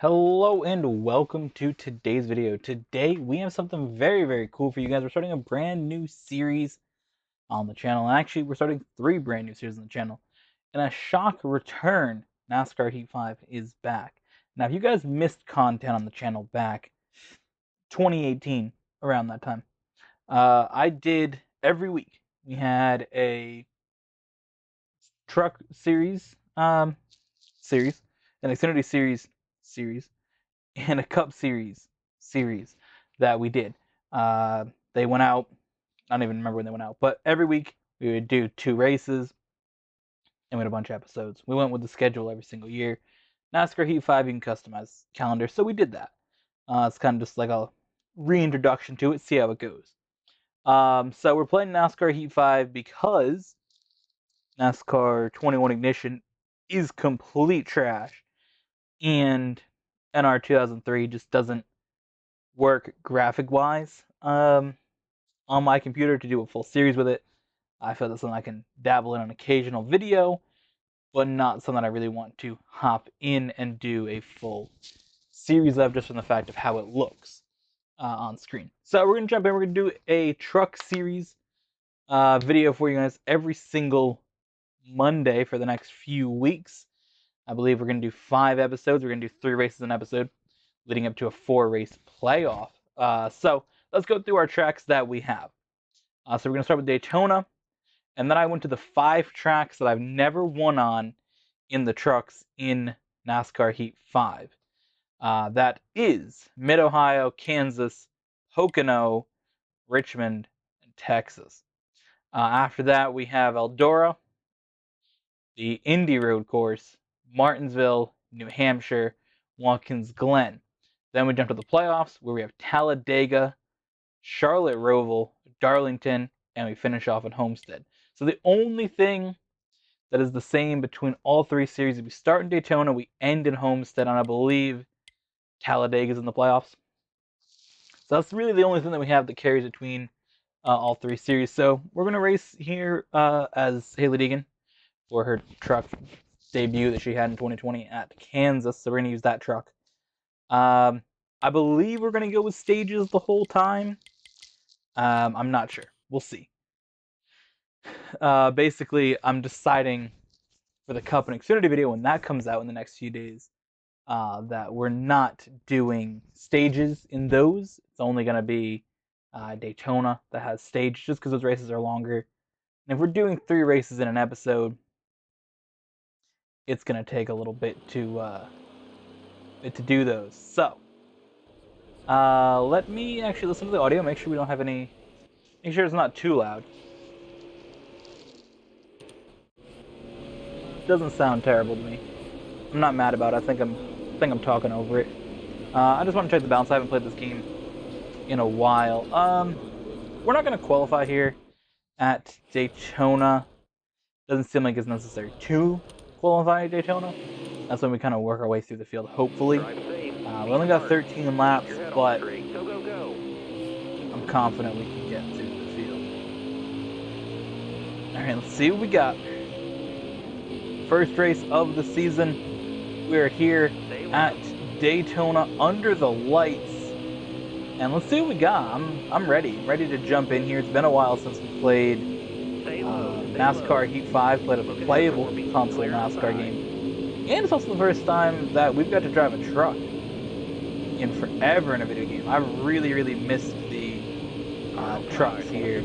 Hello and welcome to today's video. Today we have something very cool for you guys. We're starting a brand new series on the channel. And actually, we're starting 3 brand new series on the channel. And a shock return, NASCAR Heat 5 is back. Now, if you guys missed content on the channel back 2018, around that time, I did every week. We had a truck series, an Xfinity series, and a Cup series that we did. They went out. I don't even remember when they went out, but every week we would do 2 races and we had a bunch of episodes. We went with the schedule every single year. NASCAR Heat 5, you can customize calendar, so we did that. It's kind of just like a reintroduction to it, see how it goes. So we're playing NASCAR Heat 5 because NASCAR 21 Ignition is complete trash, and NR 2003 just doesn't work graphic wise on my computer to do a full series with it. I feel that's something I can dabble in an occasional video, but not something I really want to hop in and do a full series of, just from the fact of how it looks on screen. So we're gonna jump in. We're gonna do a truck series video for you guys every single Monday for the next few weeks. I believe we're gonna do 5 episodes. We're gonna do 3 races an episode, leading up to a 4-race playoff. So let's go through our tracks that we have. So we're going to start with Daytona, and then I went to the 5 tracks that I've never won on in the trucks in NASCAR Heat 5. That is Mid-Ohio, Kansas, Pocono, Richmond, and Texas. After that, we have Eldora, the Indy Road Course, Martinsville, New Hampshire, Watkins Glen. Then we jump to the playoffs, where we have Talladega, Charlotte Roval, Darlington, and we finish off at Homestead. So the only thing that is the same between all 3 series is we start in Daytona, we end in Homestead, and I believe Talladega is in the playoffs. So that's really the only thing that we have that carries between all 3 series. So we're going to race here as Hailie Deegan for her truck debut that she had in 2020 at Kansas. So we're going to use that truck. I believe we're going to go with stages the whole time. I'm not sure. We'll see. Basically, I'm deciding for the Cup and Xfinity video when that comes out in the next few days that we're not doing stages in those. It's only going to be Daytona that has stage, just because those races are longer. And if we're doing 3 races in an episode, it's going to take a little bit to do those. So let me actually listen to the audio. Make sure we don't have any. Make sure it's not too loud. Doesn't sound terrible to me. I'm not mad about it. I think I'm talking over it. I just want to check the balance. I haven't played this game in a while. We're not going to qualify here at Daytona. Doesn't seem like it's necessary to qualify at Daytona. That's when we kind of work our way through the field, hopefully. We only got 13 laps, but I'm confident we can get through the field. Alright, let's see what we got. First race of the season. We're here at Daytona under the lights. And let's see what we got. I'm ready to jump in here. It's been a while since we played NASCAR Heat 5, played a playable console NASCAR game. And it's also the first time that we've got to drive a truck in forever in a video game. I really missed the trucks here.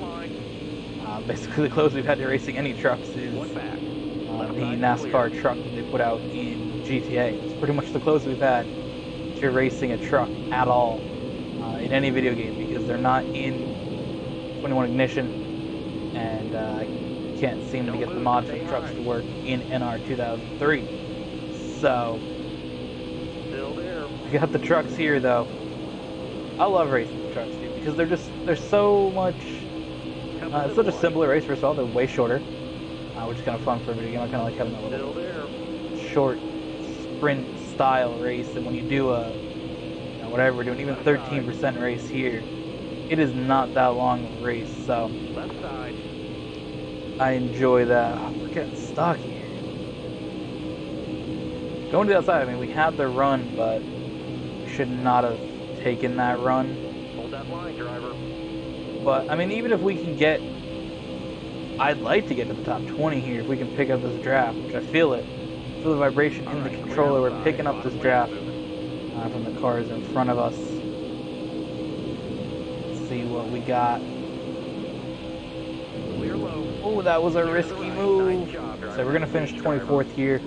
Basically the closest we've had to racing any trucks is the NASCAR truck that they put out in GTA. It's pretty much the closest we've had to racing a truck at all in any video game, because they're not in 21 Ignition, and I can't seem to get the mod for the trucks to work in NR 2003. So we got the trucks here though. I love racing the trucks, dude, because they're so much. It's such a simpler race. First of all, they're way shorter, which is kind of fun for a video game. I kind of like having a little short sprint style race. And when you do a whatever we're doing, even 13% race here, it is not that long of a race. So I enjoy that. Oh, we're getting stuck here. Going to the outside, I mean, we had the run, but should not have taken that run. Hold that line, driver. But, I mean, even if we can get... I'd like to get to the top 20 here if we can pick up this draft, which I feel it. I feel the vibration in the controller. We're picking up this draft from the cars in front of us. Let's see what we got. Oh, that was a risky move. So we're going to finish 24th here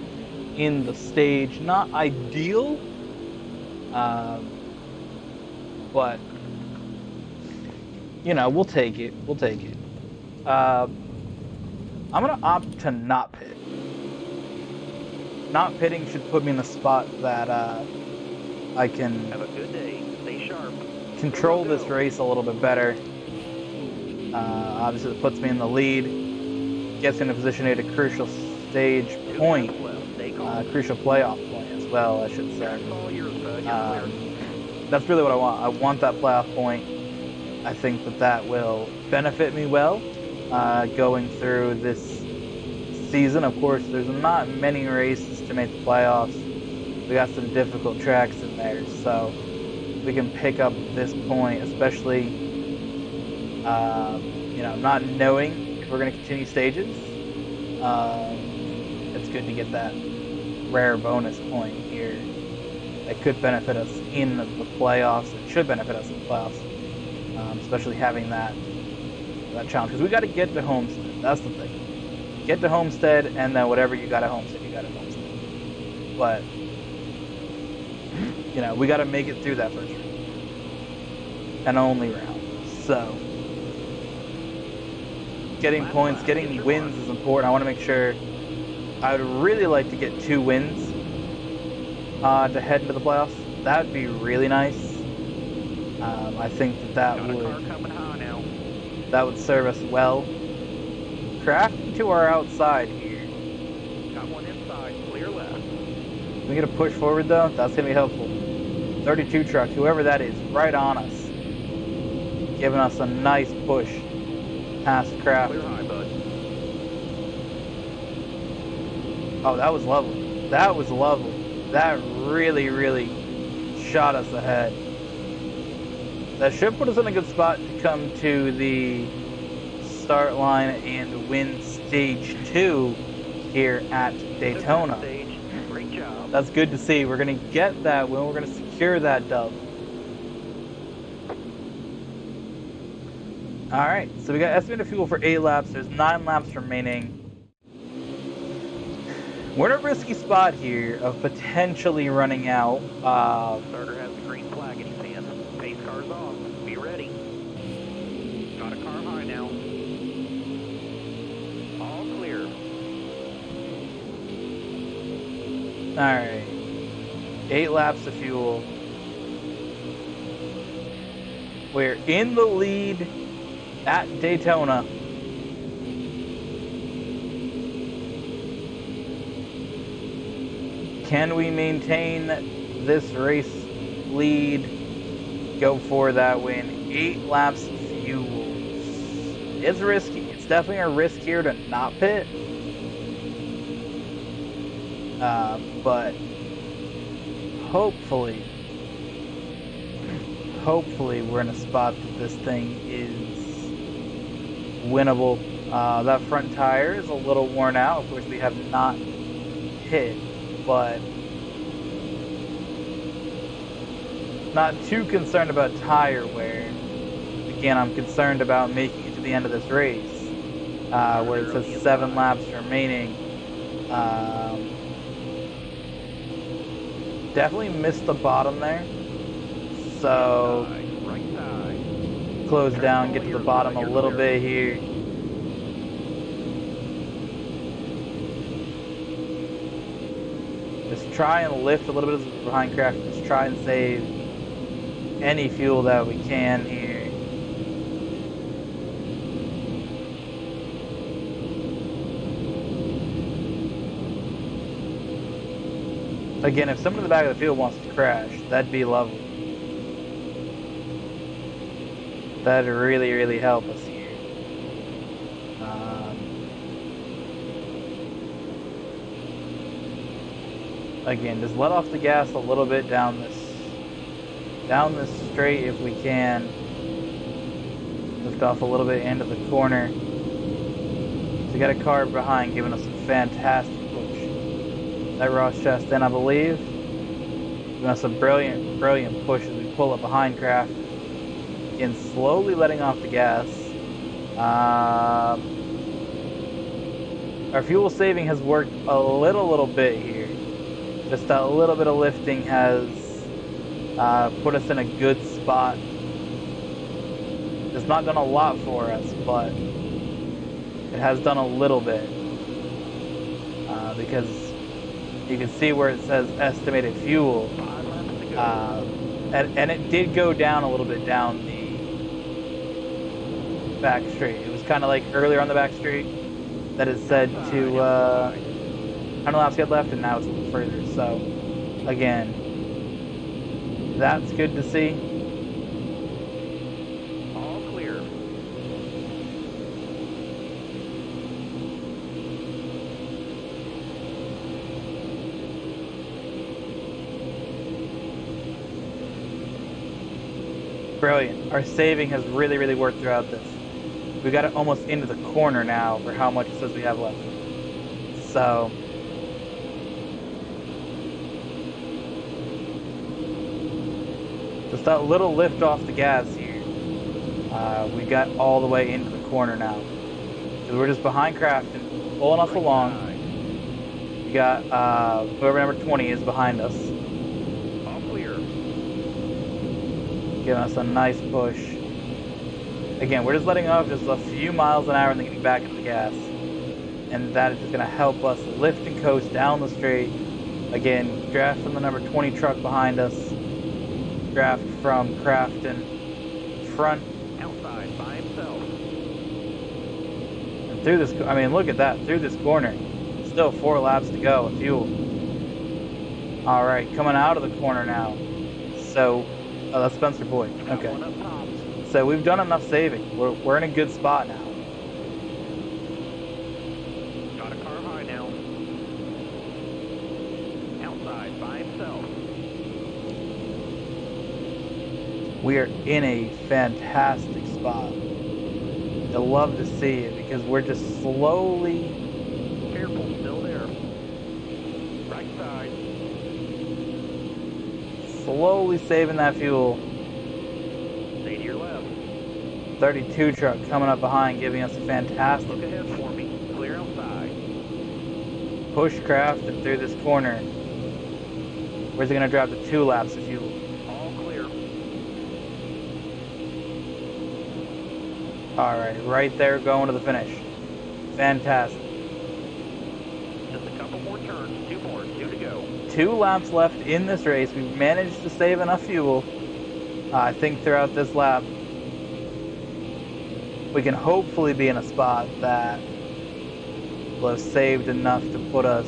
in the stage. Not ideal, but, you know, we'll take it. We'll take it. I'm going to opt to not pit. Not pitting should put me in a spot that I can have a good day. Stay sharp. Control this race a little bit better. Obviously, it puts me in the lead. Gets me in a position at a crucial stage point. Crucial playoff point as well, I should say. That's really what I want. I want that playoff point. I think that that will benefit me well going through this season. Of course, there's not many races to make the playoffs. We got some difficult tracks in there, so we can pick up this point, especially you know, not knowing if we're going to continue stages. It's good to get that rare bonus point here that could benefit us in the playoffs. It should benefit us in the playoffs, especially having that challenge, because we got to get to Homestead. That's the thing. Get to Homestead, and then whatever you got at Homestead, you got at Homestead. But you know, we got to make it through that first round and only round. So getting points, getting wins is important. I want to make sure. I would really like to get 2 wins to head into the playoffs. That would be really nice. I think that would serve us well. Crafting to our outside here. Got one inside, clear left. We get a push forward though. That's gonna be helpful. 32 truck, whoever that is, right on us, giving us a nice push past Craft. Clear high, bud. Oh, that was lovely. That was lovely. That really, really shot us ahead. That should put us in a good spot to come to the start line and win stage 2 here at Daytona. Great job. That's good to see. We're going to get that win. We're going to secure that dub. Alright, so we got estimated fuel for 8 laps. There's 9 laps remaining. We're in a risky spot here of potentially running out. Starter has the green flag in his hand. Pace car's off. Be ready. Got a car high now. All clear. Alright. 8 laps of fuel. We're in the lead at Daytona. Can we maintain this race lead? Go for that win. 8 laps of fuel. It's risky. It's definitely a risk here to not pit. But hopefully we're in a spot that this thing is winnable. That front tire is a little worn out. Of course, we have not hit, but not too concerned about tire wear. Again, I'm concerned about making it to the end of this race, where it says 7 laps remaining. Definitely missed the bottom there, so close down, get to the bottom a little bit here. Just try and lift a little bit behind Craft. Just try and save any fuel that we can here. Again, if someone in the back of the field wants to crash, that'd be lovely. That'd really, really help us here. Again, just let off the gas a little bit down this down this straight if we can. Lift off a little bit into the corner. So we got a car behind giving us a fantastic push. That Ross Chastain, I believe. Giving us a brilliant, brilliant push as we pull up behind Kraft. Again, slowly letting off the gas. Our fuel saving has worked a little bit here. Just a little bit of lifting has put us in a good spot. It's not done a lot for us, but it has done a little bit. Because you can see where it says estimated fuel. And it did go down a little bit down the back straight. It was kind of like earlier on the back straight that it said to 100 laps get left, and now it's a little further. So, again, that's good to see. All clear. Brilliant. Our saving has really worked throughout this. We got it almost into the corner now for how much it says we have left. So, just that little lift off the gas here. We got all the way into the corner now. We're just behind Crafton, pulling us along. We got whoever number 20 is behind us. All clear. Giving us a nice push. Again, we're just letting off just a few miles an hour and then getting back into the gas. And that is just going to help us lift and coast down the straight. Again, draft from the number 20 truck behind us. Draft from Crafton front. Outside by himself. And through this, I mean, look at that. Through this corner. Still 4 laps to go of fuel. Alright, coming out of the corner now. So, oh, that's Spencer Boyd. Okay. So we've done enough saving. We're in a good spot now. Got a car high now. Outside by himself. We are in a fantastic spot. I love to see it because we're just slowly. Careful, still there. Right side. Slowly saving that fuel. 32 truck coming up behind, giving us a fantastic. Look ahead for me. Clear outside. Push Crafton through this corner. Where's it going to drop to 2 laps of fuel? All clear. Alright, right there going to the finish. Fantastic. Just a couple more turns. 2 more. 2 to go. 2 laps left in this race. We've managed to save enough fuel. I think throughout this lap, we can hopefully be in a spot that will have saved enough to put us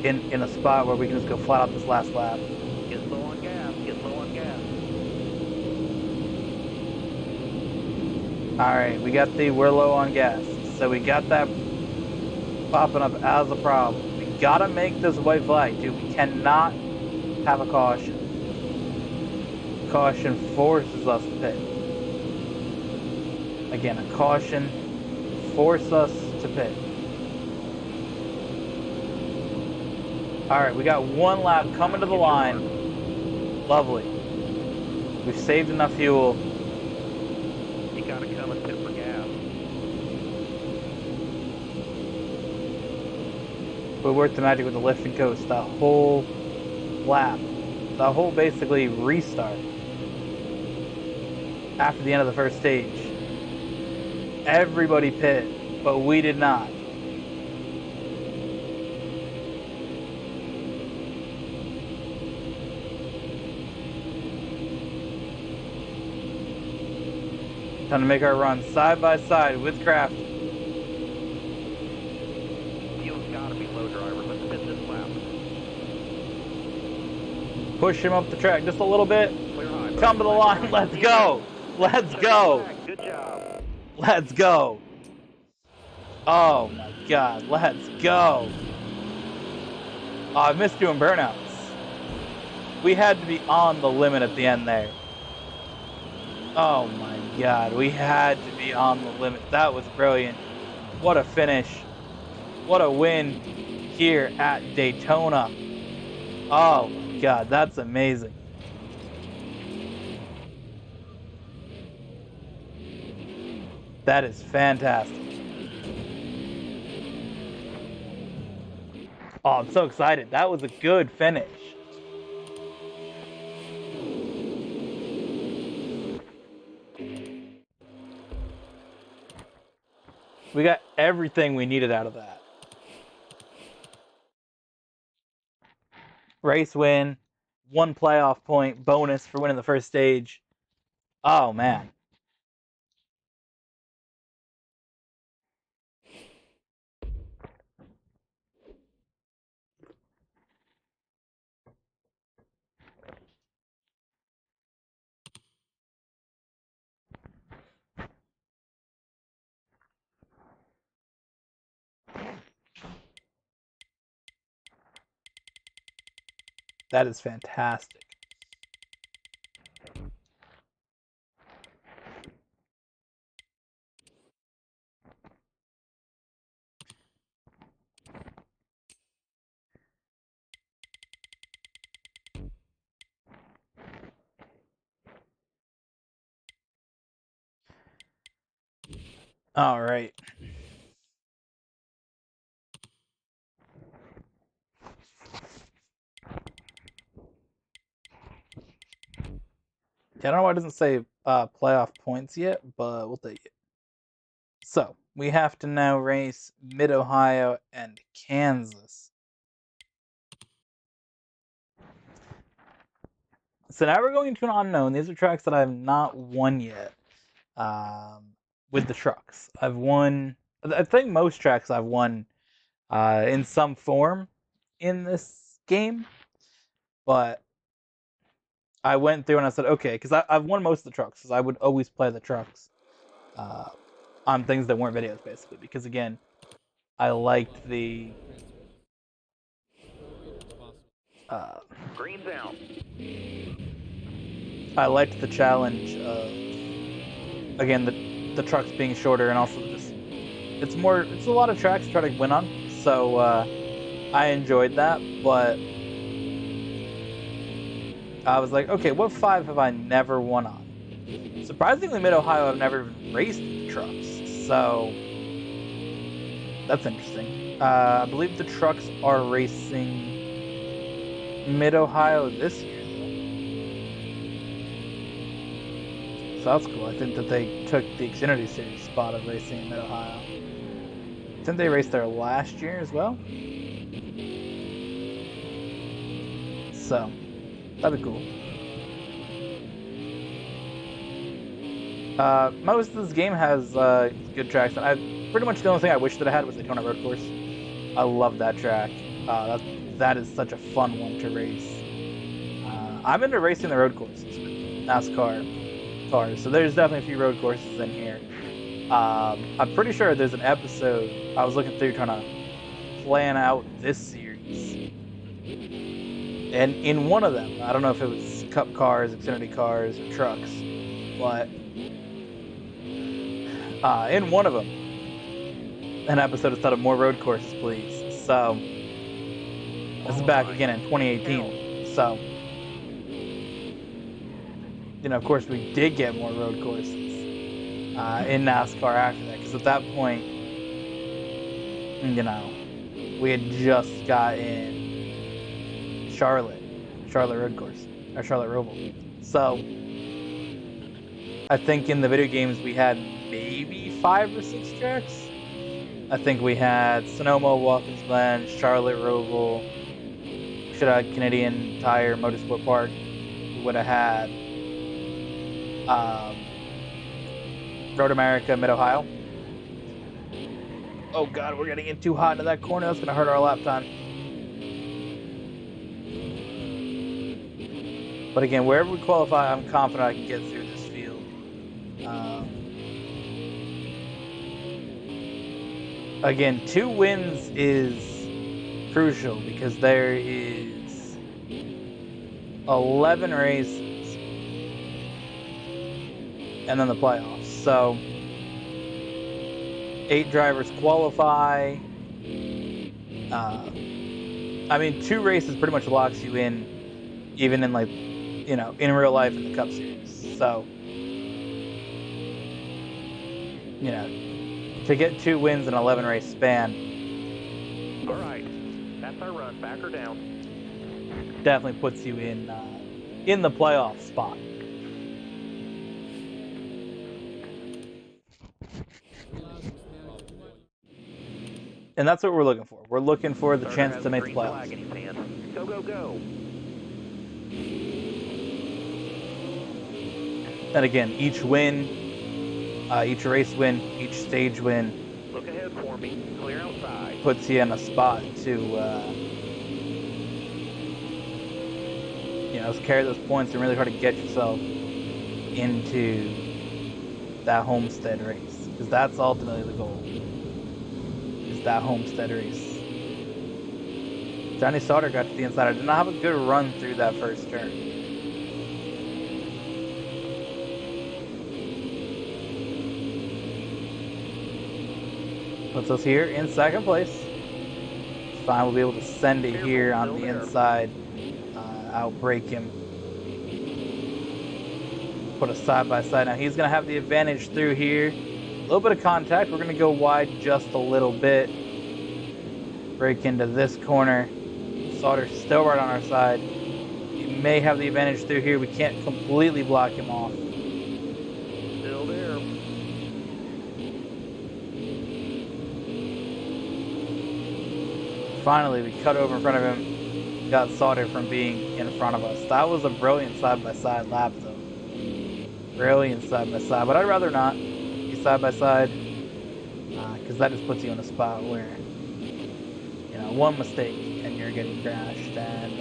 in a spot where we can just go flat out this last lap. Get low on gas. Get low on gas. Alright, we got the we're low on gas. So we got that popping up as a problem. We gotta make this white flag, dude. We cannot have a caution. Caution forces us to pit. Again, a caution forces us to pit. Alright, we got 1 lap coming to the line. Lovely. We've saved enough fuel. You gotta come and pit for gas. We worked the magic with the lift and coast. That whole lap. The whole basically restart. After the end of the first stage. Everybody pit, but we did not. Time to make our run side by side with Kraft. Fuel's gotta be low, driver. Let's pit this lap. Push him up the track just a little bit. Clear high. Come to the line. Let's go. Let's go. Good job. Let's go. Oh my God. Let's go. Oh, I missed doing burnouts. We had to be on the limit at the end there. Oh my god, we had to be on the limit. That was brilliant. What a finish. What a win here at Daytona. Oh my god, that's amazing. That is fantastic. Oh, I'm so excited. That was a good finish. We got everything we needed out of that. Race win, 1 playoff point, bonus for winning the first stage. Oh man. That is fantastic. All right. I don't know why it doesn't say playoff points yet, but we'll take it. So we have to now race Mid-Ohio and Kansas. So now we're going into an unknown. These are tracks that I've not won yet with the trucks. I think most tracks I've won in some form in this game, but I went through and I said, okay, because I've won most of the trucks, because I would always play the trucks on things that weren't videos, basically, because again, I liked the Green's out. I liked the challenge of, again, the trucks being shorter, and also just it's a lot of tracks to try to win on, so I enjoyed that. But I was like, okay, what 5 have I never won on? Surprisingly, Mid-Ohio I've never even raced with the trucks, so that's interesting. I believe the trucks are racing Mid-Ohio this year, though. So that's cool. I think that they took the Xfinity Series spot of racing in Mid-Ohio. I think they raced there last year as well. So, that'd be cool. Most of this game has good tracks. Pretty much the only thing I wish that I had was Daytona Road Course. I love that track. That is such a fun one to race. I'm into racing the road courses with NASCAR cars, so there's definitely a few road courses in here. I'm pretty sure there's an episode I was looking through trying to plan out this series, and in one of them, I don't know if it was Cup cars, Xfinity cars, or trucks, but in one of them, an episode is titled "More Road Courses, Please." So this is back again in 2018. So, you know, of course, we did get more road courses in NASCAR after that, because at that point, you know, we had just got in Charlotte Road Course, or Charlotte Roval. So I think in the video games we had maybe 5 or 6 tracks. I think we had Sonoma, Watkins Glen, Charlotte Roval. Should have had Canadian Tire Motorsport Park. We would have had Road America, Mid-Ohio. Oh god, we're getting in too hot into that corner. That's going to hurt our lap time. But again, wherever we qualify, I'm confident I can get through this field. Again, 2 wins is crucial, because there is 11 races, and then the playoffs. So 8 drivers qualify. I mean, 2 races pretty much locks you in, even in like, you know, in real life in the Cup Series. So, you know, to get 2 wins in an 11 race span. All right, that's our run. Back her down. Definitely puts you in the playoff spot. And that's what we're looking for. We're looking for the chance to make the playoffs. Go, go, go. And again, each win, each race win, each stage win, look ahead for me. Clear outside. Puts you in a spot to, you know, carry those points and really try to get yourself into that homestead race, because that's ultimately the goal. Is that homestead race. Johnny Sauter got to the inside. I did not have a good run through that first turn. Puts us here in second place. It's fine, we'll be able to send it here on the inside, outbrake him. Put us side by side. Now he's going to have the advantage through here. A little bit of contact. We're going to go wide just a little bit. Break into this corner. Sauter's still right on our side. He may have the advantage through here. We can't completely block him off. Still there. Finally, we cut over in front of him. Got Sauter from being in front of us. That was a brilliant side-by-side lap, though. Brilliant side-by-side. But I'd rather not be side-by-side, because that just puts you in a spot where, you know, one mistake and you're getting crashed. And,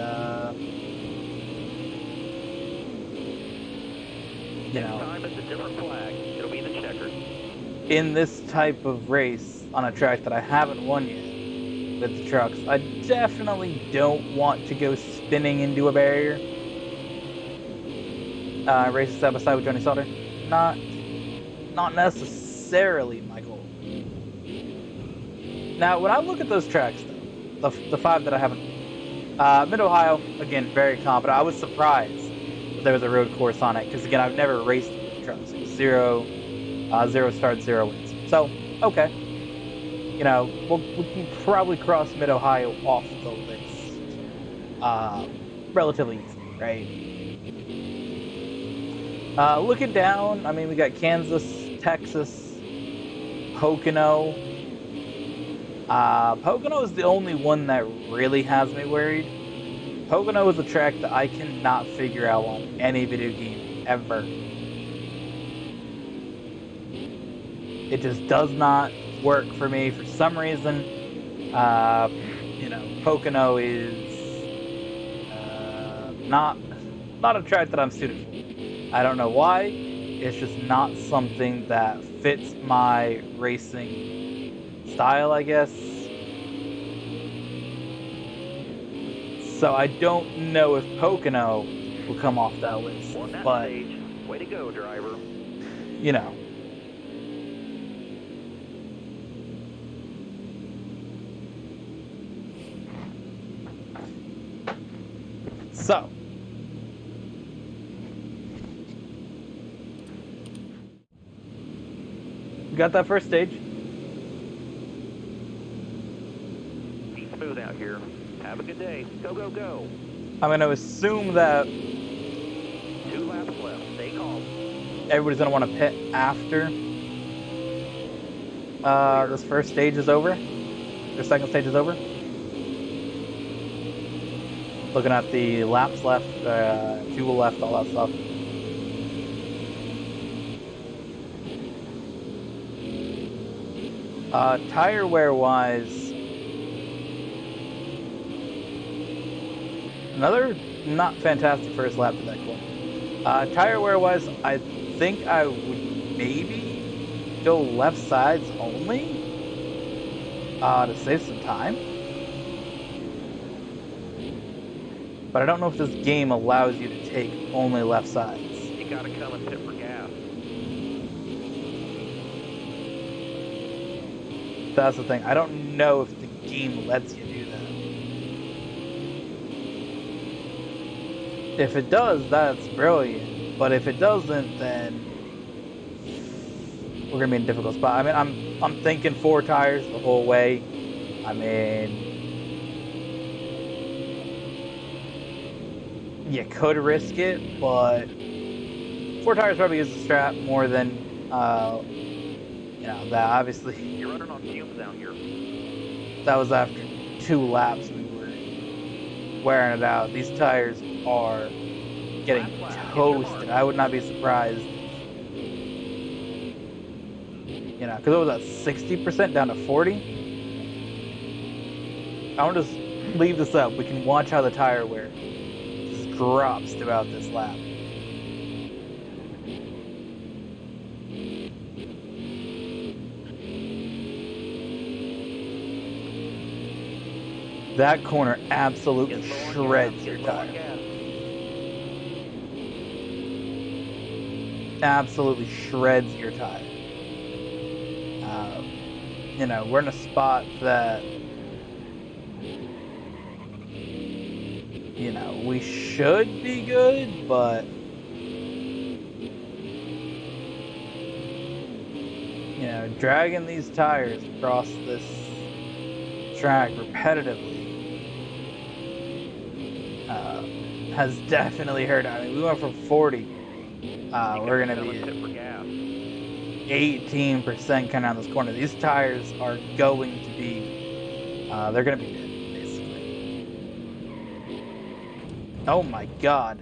you know, time it's a different flag. It'll be the checkered. In this type of race on a track that I haven't won yet with the trucks, I definitely don't want to go spinning into a barrier. Racing side by side with Johnny Sauter, not necessarily my goal. Now, when I look at those tracks, though, the 5 that I haven't, Mid-Ohio, again, very competent. I was surprised that there was a road course on it, because again, I've never raced with trucks. It was 0 starts, 0 wins. So, okay, you know, we can probably cross Mid-Ohio off the list, relatively easy, right? Looking down, I mean, we got Kansas, Texas, Pocono. Pocono is the only one that really has me worried. Pocono is a track that I cannot figure out on any video game ever. It just does not work for me for some reason. You know, Pocono is not a track that I'm suited for. I don't know why. It's just not something that fits my racing style, I guess. So I don't know if Pocono will come off that list. But stage. Way to go, driver. You know. So we got that first stage. Be smooth out here. Have a good day. Go, go, go. I'm going to assume that 2 laps left. Stay calm. Everybody's going to want to pit after this first stage is over. The second stage is over. Looking at the laps left, fuel left, all that stuff. Tire wear wise, another not fantastic first lap to that corner. Tire wear wise, I think I would maybe go left sides only to save some time. but I don't know if this game allows you to take only left sides. You gotta come and pit for gas. That's the thing. I don't know if the game lets you do that. If it does, that's brilliant. But if it doesn't, then we're gonna be in a difficult spot. I mean, I'm thinking 4 tires the whole way. I mean, you could risk it, but 4 tires probably is the strat more than you know, that obviously. You're running on fumes out here. That was after 2 laps we were wearing it out. These tires are getting toasted. I would not be surprised. You know, because it was at 60% down to 40. I want to just leave this up. We can watch how the tire wear just drops throughout this lap. That corner absolutely shreds your tire. Absolutely shreds your tire. You know, we're in a spot that, you know, we should be good, but, you know, dragging these tires across this track repetitively has definitely hurt. I mean, we went from 40. We're going to be 18% kind of on this corner. These tires are going to be, they're going to be dead, basically. Oh my God.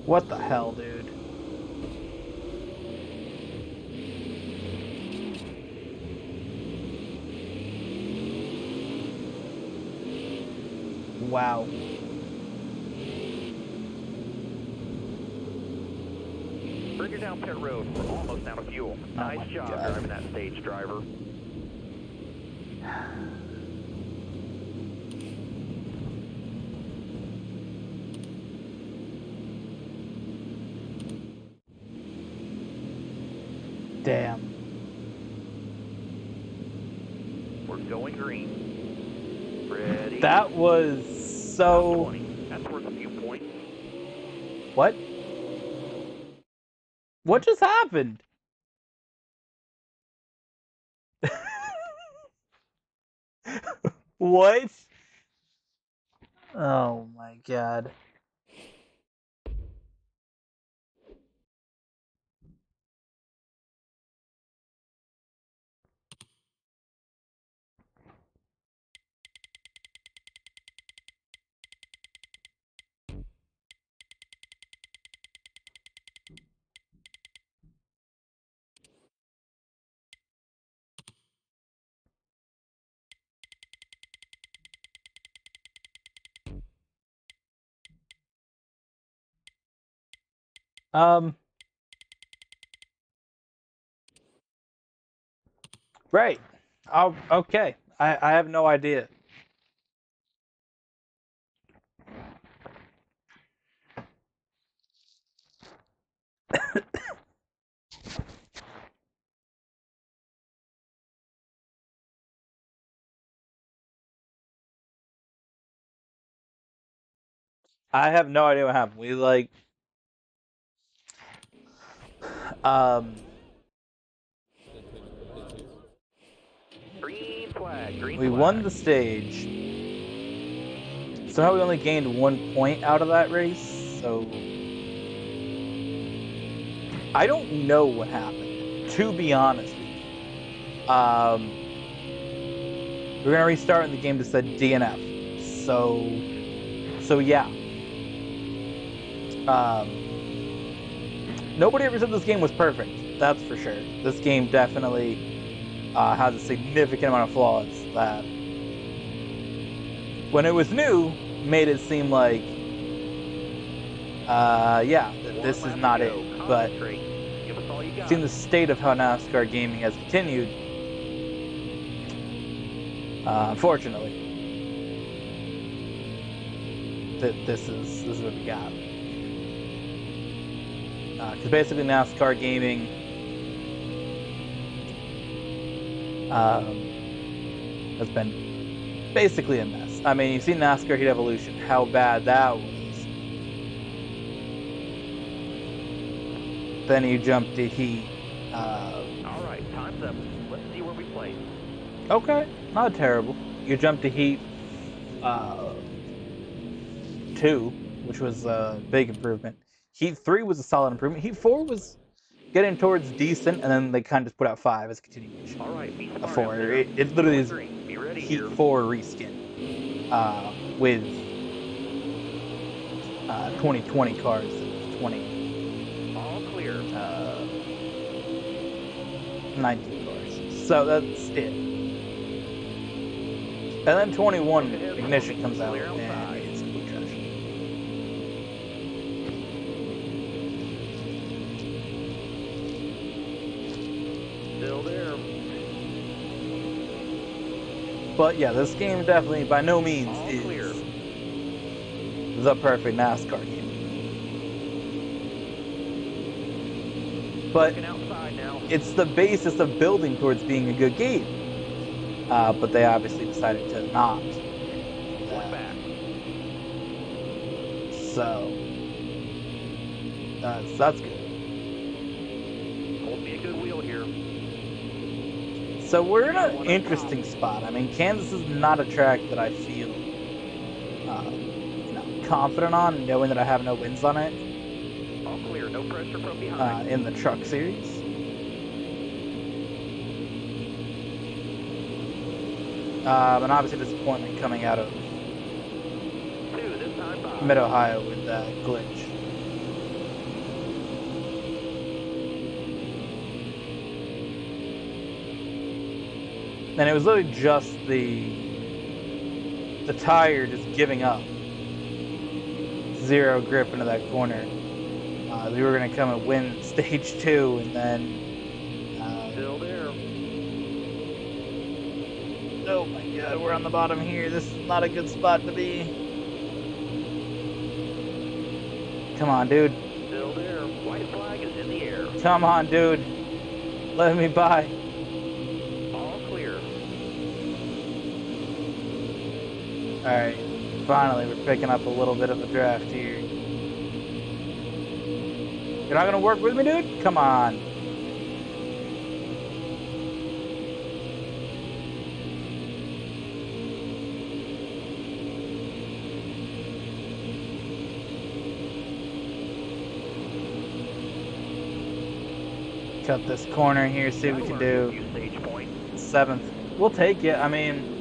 What the hell, dude? Wow. Bring her down pit road. We're almost out of fuel. Nice job driving that stage, driver. Damn. We're going green. Ready? That was so... That's worth a few points. What? What just happened? What? Oh my God. Right. Oh, okay. I have no idea. I have no idea what happened. We like, Green flag. Green we flag. won the stage. Somehow we only gained 1 point out of that race, so I don't know what happened, to be honest with you. We're gonna restart and the game just said DNF. So yeah. Nobody ever said this game was perfect. That's for sure. This game definitely has a significant amount of flaws that, when it was new, made it seem like, yeah, this is not it. But seeing the state of how NASCAR gaming has continued, Unfortunately, this is what we got. Because basically NASCAR gaming has been basically a mess. I mean, you've seen NASCAR Heat Evolution, how bad that was. Then you jump to Heat. All right, time's up. Let's see where we place. Okay, not terrible. You jump to Heat 2, which was a big improvement. Heat 3 was a solid improvement. Heat 4 was getting towards decent, and then they kind of just put out 5 as a continuation. All right, be A smart 4. out there. It literally is Green. Be ready Heat here. 4 reskin with 2020 cars instead of 20. All clear. 19 cars. So that's it. And then 21 Ignition comes out, and it's complete trash. Still there. But yeah, this game definitely, by no means, All is clear. the perfect NASCAR game. But Looking outside now. it's the basis of building towards being a good game. But they obviously decided to not. One back. So that's good. Hold me a good wheel here. So we're in an interesting spot. I mean, Kansas is not a track that I feel confident on, knowing that I have no wins on it. All clear. No pressure from behind. In the truck series. And obviously disappointment coming out of 2 this time by. Mid-Ohio with that glitch. And it was literally just the tire just giving up. Zero grip into that corner. We were going to come and win stage 2, and then Still there. oh my god, we're on the bottom here. This is not a good spot to be. Come on, dude. Still there. White flag is in the air. Come on, dude. Let me by. All clear. Alright, finally we're picking up a little bit of a draft here. You're not gonna work with me, dude? Come on. Cut this corner here, see what we can do. Stage point. 7th. We'll take it. I mean,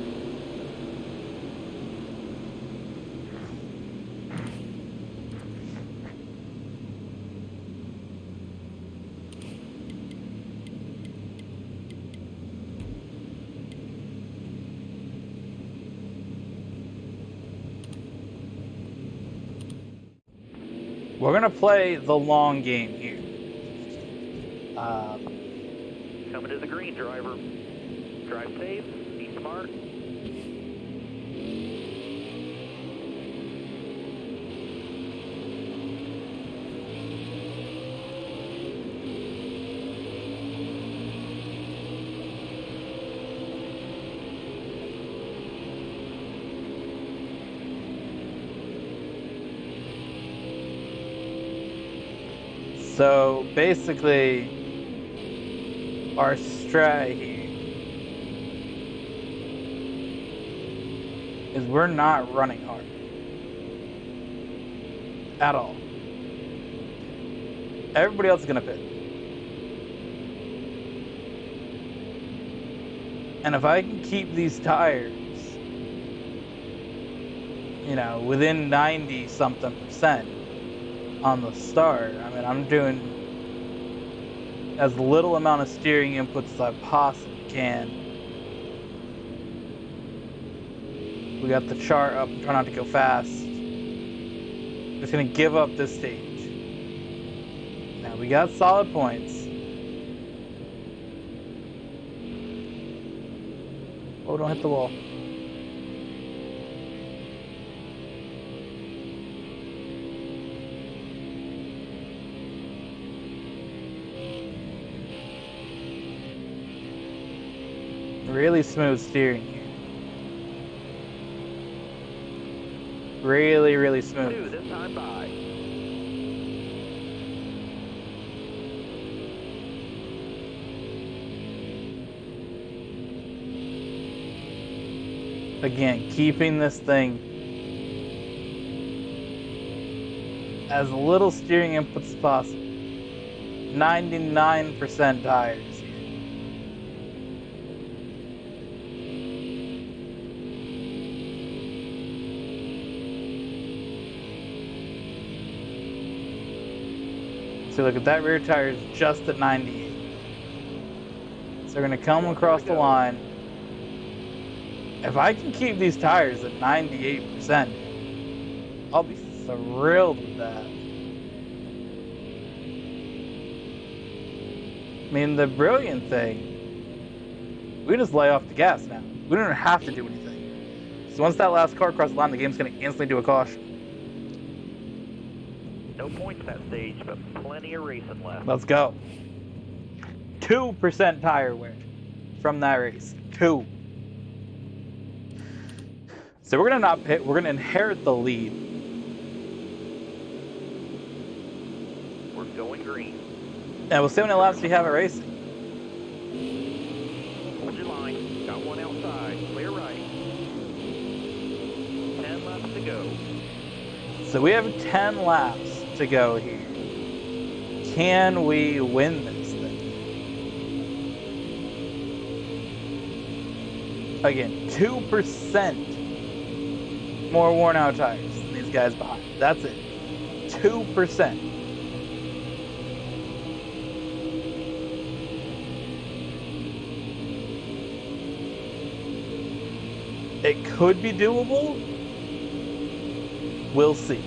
we're gonna play the long game here. Coming to the green, driver. Drive safe. Be smart. So basically, our strat here is we're not running hard at all. Everybody else is gonna pit. And if I can keep these tires, you know, within 90-something% on the start, I mean, I'm doing as little amount of steering inputs as I possibly can. We got the chart up, try not to go fast. Just gonna give up this stage. Now we got solid points. Oh, don't hit the wall. really smooth steering here. Really, really smooth. 2 this time by. Again, keeping this thing as little steering input as possible. 99% tires here. So look at that rear tire is just at 98. So we're gonna come across the line. If I can keep these tires at 98%, I'll be thrilled with that. I mean, the brilliant thing, we just lay off the gas now. We don't even have to do anything. So once that last car crosses the line, the game's gonna instantly do a caution. No points that stage, but plenty of racing left. Let's go. 2% tire wear from that race. 2. So we're gonna not pit, we're gonna inherit the lead. We're going green. And we'll see how many laps we have at racing. Hold your line. Got one outside. Clear right. 10 laps to go. So we have 10 laps to go here. Can we win this thing? Again, 2% more worn out tires than these guys behind. That's it. 2%. It could be doable. We'll see.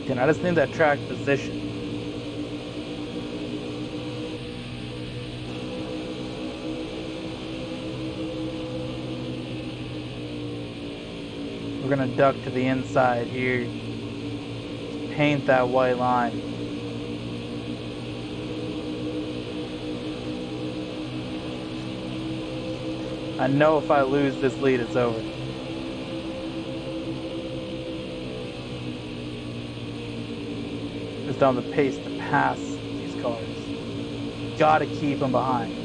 Again, I just need that track position. We're gonna duck to the inside here. Paint that white line. I know if I lose this lead, it's over. Just on the pace to pass these cars. Gotta keep them behind.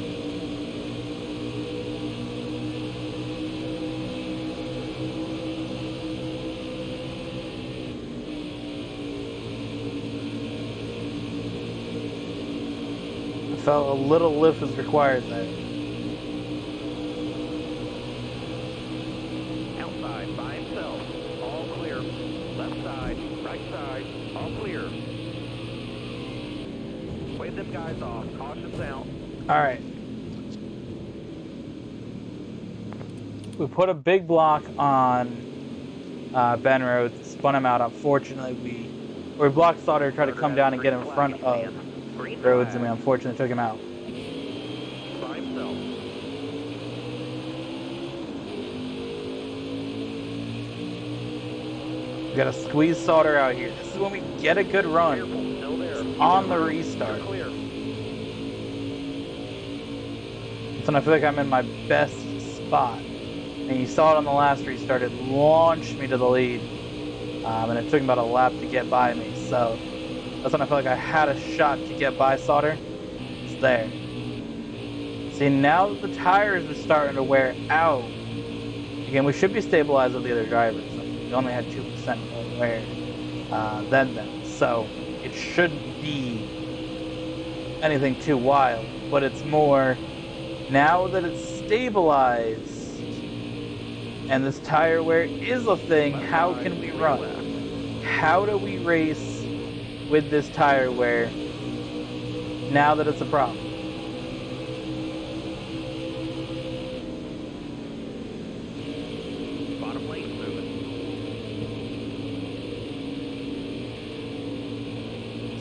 I felt a little lift was required there. Outside by himself. All clear. Left side. Right side. All clear. Wave them guys off. Caution's out. Alright. We put a big block on Ben Rhodes, spun him out. Unfortunately, we blocked Sauter, tried to come down and get in front of Rhodes, and we unfortunately took him out. By himself. We gotta squeeze Sauter out here. This is when we get a good run. Still there. On the restart. Clear. So I feel like I'm in my best spot. And you saw it on the last restart. It launched me to the lead. And it took about a lap to get by me. So that's when I felt like I had a shot to get by Sauter. It's there. See, now that the tires are starting to wear out, again, we should be stabilized with the other drivers. We only had 2% more wear than them. So it shouldn't be anything too wild. But it's more, now that it's stabilized and this tire wear is a thing, how can we run? How do we race with this tire wear now that it's a problem? Bottom lane moving.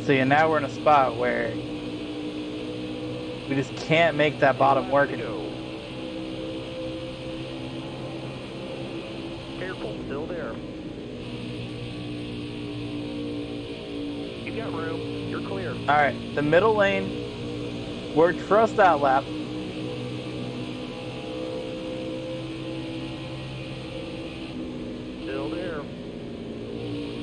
See, and now we're in a spot where we just can't make that bottom work anymore. Wonderful, still there. You got room. You're clear. All right, the middle lane worked for us that lap. Still there.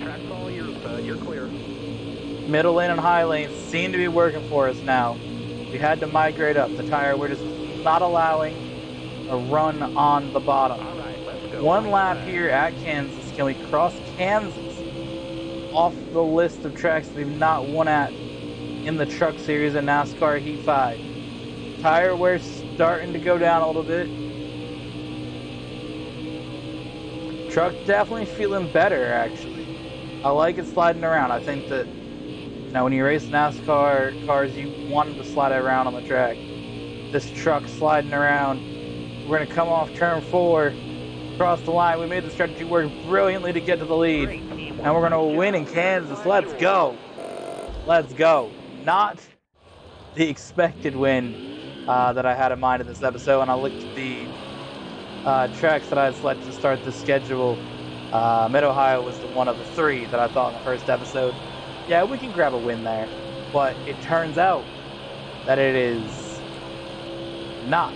Track's all yours, bud. You're clear. Middle lane and high lane seem to be working for us now. We had to migrate up. The tire, we're just not allowing a run on the bottom. All right, let's go. One lap here at Kansas. Can we cross Kansas off the list of tracks we've not won at in the Truck Series in NASCAR Heat 5? Tire wear's starting to go down a little bit. Truck definitely feeling better, actually. I like it sliding around. I think that when you race NASCAR cars, you want them to slide around on the track. This truck sliding around. We're going to come off turn 4, cross the line. We made the strategy work brilliantly to get to the lead. And we're going to win in Kansas. Let's go. Let's go. Not the expected win that I had in mind in this episode. And I looked at the tracks that I had selected to start the schedule. Mid-Ohio was the one of the 3 that I thought in the first episode. Yeah, we can grab a win there. But it turns out that it is not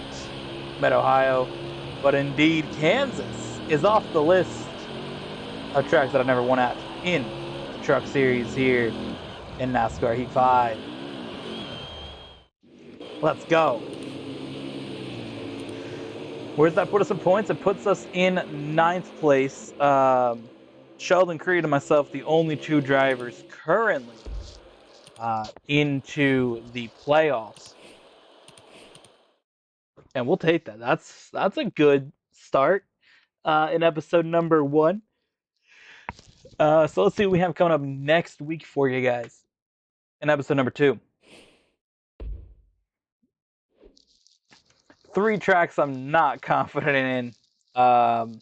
Mid-Ohio, but indeed Kansas is off the list of tracks that I've never won at in the Truck Series here in NASCAR Heat 5. Let's go. Where does that put us in points? It puts us in 9th place. Sheldon Creed and myself, the only 2 drivers currently into the playoffs. And we'll take that. That's a good start in episode number 1. So let's see what we have coming up next week for you guys in episode number 2. 3 tracks I'm not confident in,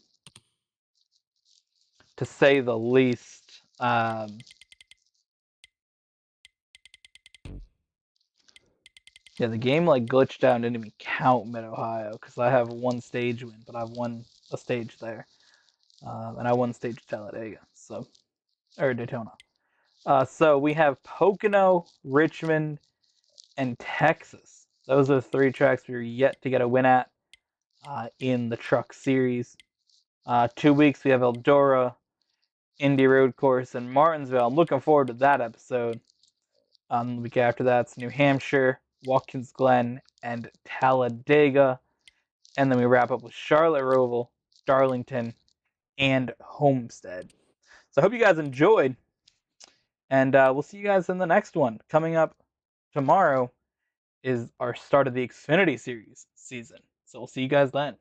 to say the least. Yeah, the game glitched out and didn't even count Mid-Ohio because I have 1 stage win, but I've won a stage there. And I won stage Talladega, or Daytona. So we have Pocono, Richmond, and Texas. Those are the 3 tracks we're yet to get a win at in the Truck Series. 2 weeks we have Eldora, Indy Road Course, and Martinsville. I'm looking forward to that episode. The week after that's New Hampshire, Watkins Glen, and Talladega. And then we wrap up with Charlotte Roval, Darlington, and Homestead. So I hope you guys enjoyed. And we'll see you guys in the next one. Coming up tomorrow is our start of the Xfinity Series season. So we'll see you guys then.